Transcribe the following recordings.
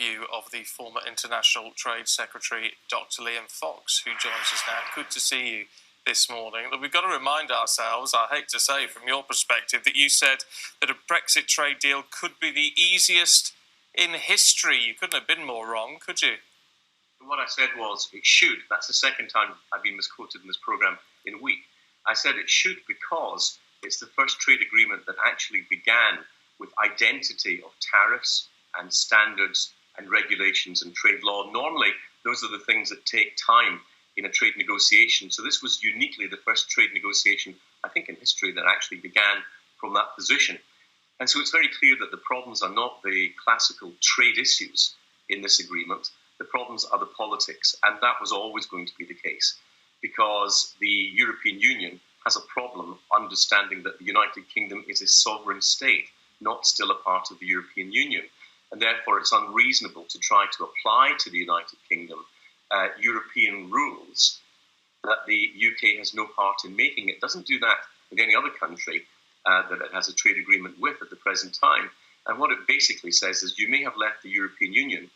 view of the former International Trade Secretary, Dr. Liam Fox, who joins us now. Good to see you this morning. Look, we've got to remind ourselves, I hate to say from your perspective, that you said that a Brexit trade deal could be the easiest in history. You couldn't have been more wrong, could you? What I said was it should. That's the second time I've been misquoted in this programme in a week. I said it should because it's the first trade agreement that actually began with identity of tariffs and standards and regulations and trade law. Normally, those are the things that take time in a trade negotiation. So this was uniquely the first trade negotiation, I think, in history that actually began from that position. And so it's very clear that the problems are not the classical trade issues in this agreement. The problems are the politics, and that was always going to be the case because the European Union has a problem understanding that the United Kingdom is a sovereign state, not still a part of the European Union. And therefore, it's unreasonable to try to apply to the United Kingdom European rules that the UK has no part in making. It doesn't do that with any other country that it has a trade agreement with at the present time. And what it basically says is you may have left the European Union,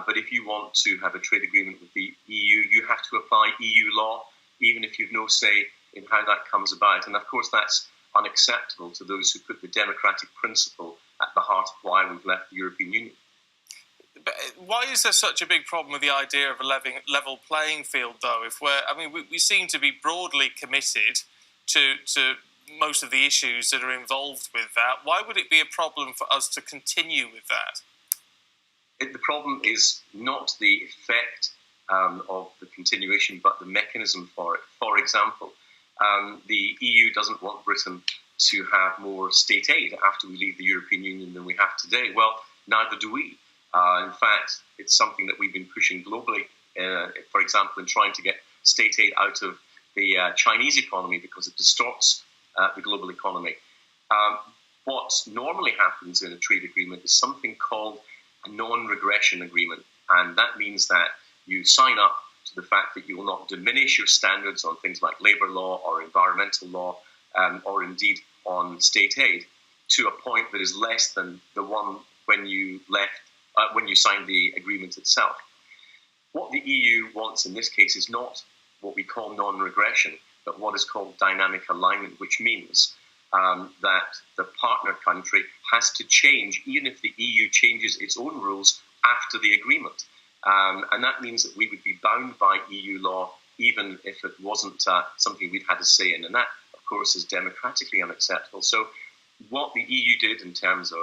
but if you want to have a trade agreement with the EU, you have to apply EU law, even if you've no say in how that comes about. And of course, that's unacceptable to those who put the democratic principle at the heart of why we've left the European Union. But why is there such a big problem with the idea of a level playing field, though? We seem to be broadly committed to most of the issues that are involved with that. Why would it be a problem for us to continue with that? The problem is not the effect of the continuation, but the mechanism for it. For example, the EU doesn't want Britain to have more state aid after we leave the European Union than we have today. Well, neither do we. In fact, it's something that we've been pushing globally, for example, in trying to get state aid out of the Chinese economy because it distorts the global economy. What normally happens in a trade agreement is something called a non-regression agreement, and that means that you sign up to the fact that you will not diminish your standards on things like labour law or environmental law, or indeed on state aid, to a point that is less than the one when you signed the agreement itself. What the EU wants in this case is not what we call non-regression, but what is called dynamic alignment, which means that the partner country has to change, even if the EU changes its own rules after the agreement. And that means that we would be bound by EU law, even if it wasn't something we'd had a say in. And that, of course, is democratically unacceptable. So what the EU did in terms of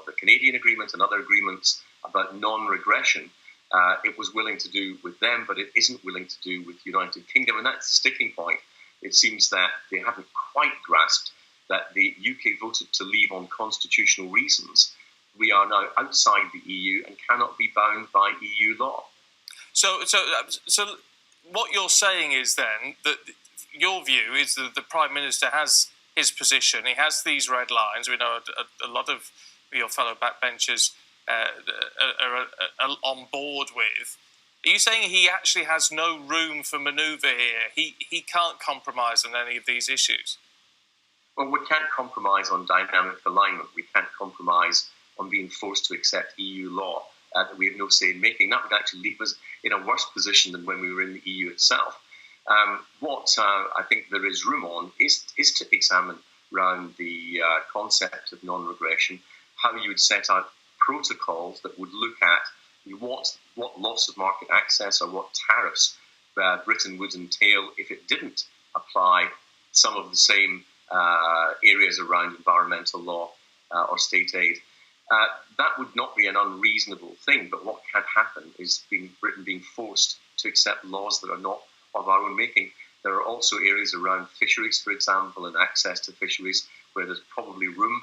the Canadian agreement and other agreements about non-regression, it was willing to do with them, but it isn't willing to do with the United Kingdom. And that's the sticking point. It seems that they haven't quite grasped that the UK voted to leave on constitutional reasons. We are now outside the EU and cannot be bound by EU law. So what you're saying is then that your view is that the Prime Minister has his position. He has these red lines. We know a lot of your fellow backbenchers are on board with. Are you saying he actually has no room for manoeuvre here? He can't compromise on any of these issues? Well, we can't compromise on dynamic alignment. We can't compromise on being forced to accept EU law that we have no say in making. That would actually leave us in a worse position than when we were in the EU itself. What I think there is room on is to examine around the concept of non-regression, how you would set out protocols that would look at what loss of market access or what tariffs Britain would entail if it didn't apply some of the same areas around environmental law or state aid. That would not be an unreasonable thing, but what can happen is Britain being forced to accept laws that are not of our own making. There are also areas around fisheries, for example, and access to fisheries where there's probably room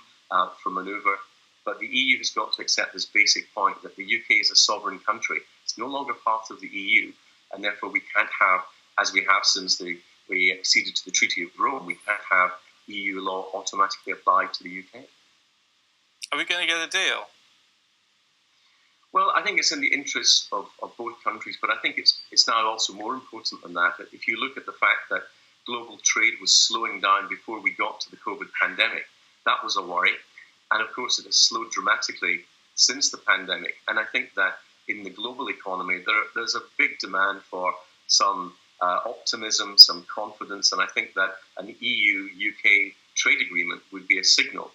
for manoeuvre. But the EU has got to accept this basic point that the UK is a sovereign country. It's no longer part of the EU, and therefore we can't have, as we have since we acceded to the Treaty of Rome, we can't have EU law automatically applied to the UK. Are we going to get a deal? Well, I think it's in the interests of both countries, but I think it's now also more important than that. If you look at the fact that global trade was slowing down before we got to the COVID pandemic, that was a worry. And of course, it has slowed dramatically since the pandemic. And I think that in the global economy, there's a big demand for some optimism, some confidence, and I think that an EU-UK trade agreement would be a signal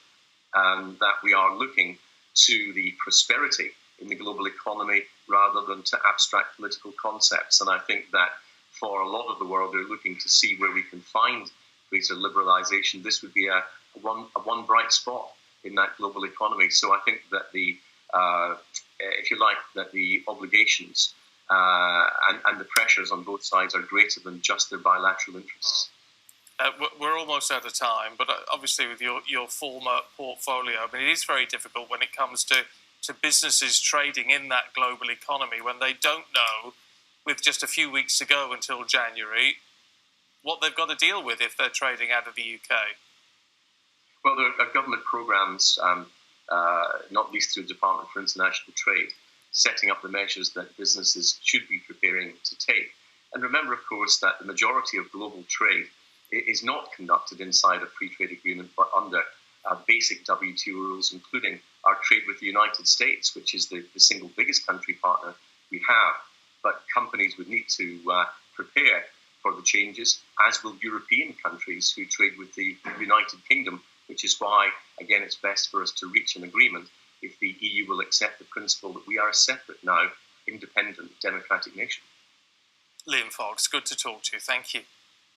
that we are looking to the prosperity in the global economy rather than to abstract political concepts. And I think that for a lot of the world, they're looking to see where we can find greater liberalization. This would be a one bright spot in that global economy. So I think that if you like, that the obligations and the pressures on both sides are greater than just their bilateral interests. We're almost out of time, but obviously with your former portfolio, I mean, it is very difficult when it comes to businesses trading in that global economy when they don't know, with just a few weeks to go until January, what they've got to deal with if they're trading out of the UK. Well, there are government programs, not least through the Department for International Trade, setting up the measures that businesses should be preparing to take. And remember, of course, that the majority of global trade is not conducted inside a free trade agreement, but under basic WTO rules, including our trade with the United States, which is the single biggest country partner we have. But companies would need to prepare for the changes, as will European countries who trade with the United Kingdom, which is why, again, it's best for us to reach an agreement if the EU will accept the principle that we are a separate now, independent, democratic nation. Liam Fox, good to talk to you. Thank you.